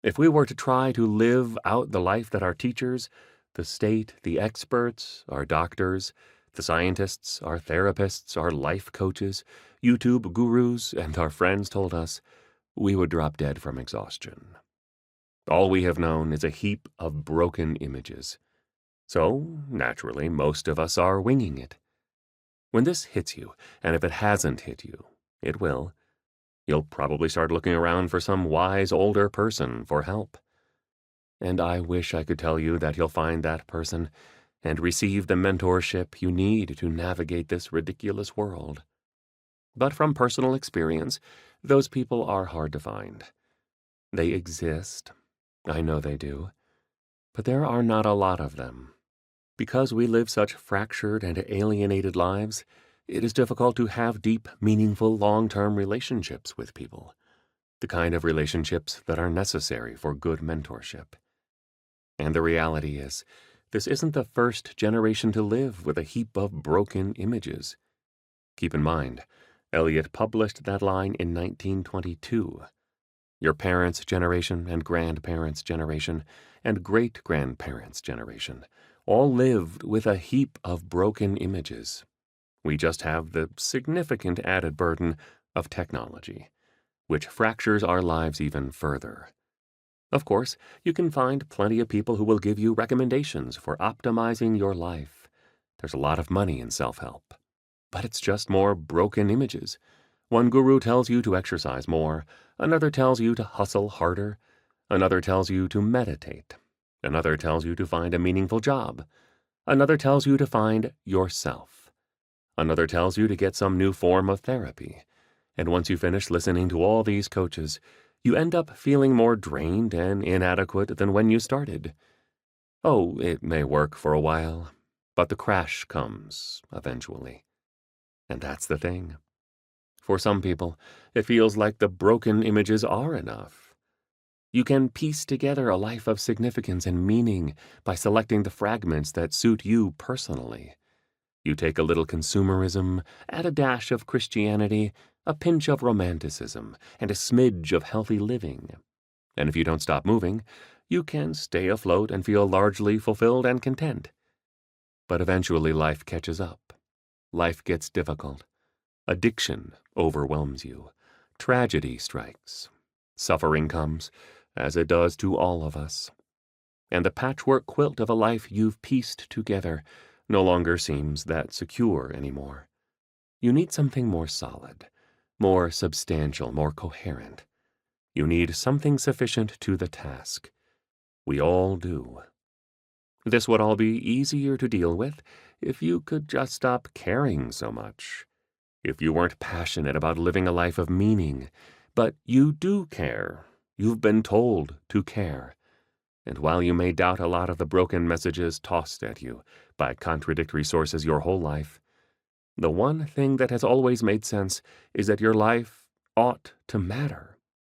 If we were to try to live out the life that our teachers, the state, the experts, our doctors, the scientists, our therapists, our life coaches, YouTube gurus, and our friends told us, we would drop dead from exhaustion. All we have known is a heap of broken images. So, naturally, most of us are winging it. When this hits you, and if it hasn't hit you, it will, you'll probably start looking around for some wise older person for help. And I wish I could tell you that you'll find that person and receive the mentorship you need to navigate this ridiculous world. But from personal experience, those people are hard to find. They exist. I know they do. But there are not a lot of them. Because we live such fractured and alienated lives, it is difficult to have deep, meaningful, long-term relationships with people, the kind of relationships that are necessary for good mentorship. And the reality is, this isn't the first generation to live with a heap of broken images. Keep in mind, Eliot published that line in 1922. Your parents' generation and grandparents' generation and great-grandparents' generation all lived with a heap of broken images. We just have the significant added burden of technology, which fractures our lives even further. Of course, you can find plenty of people who will give you recommendations for optimizing your life. There's a lot of money in self-help. But it's just more broken images. One guru tells you to exercise more, another tells you to hustle harder, another tells you to meditate, another tells you to find a meaningful job, another tells you to find yourself, another tells you to get some new form of therapy. And once you finish listening to all these coaches, you end up feeling more drained and inadequate than when you started. Oh, it may work for a while, but the crash comes eventually. And that's the thing. For some people, it feels like the broken images are enough. You can piece together a life of significance and meaning by selecting the fragments that suit you personally. You take a little consumerism, add a dash of Christianity, a pinch of romanticism, and a smidge of healthy living. And if you don't stop moving, you can stay afloat and feel largely fulfilled and content. But eventually life catches up. Life gets difficult. Addiction overwhelms you. Tragedy strikes. Suffering comes, as it does to all of us. And the patchwork quilt of a life you've pieced together no longer seems that secure anymore. You need something more solid, more substantial, more coherent. You need something sufficient to the task. We all do. This would all be easier to deal with if you could just stop caring so much. If you weren't passionate about living a life of meaning, but you do care. You've been told to care. And while you may doubt a lot of the broken messages tossed at you by contradictory sources your whole life, the one thing that has always made sense is that your life ought to matter.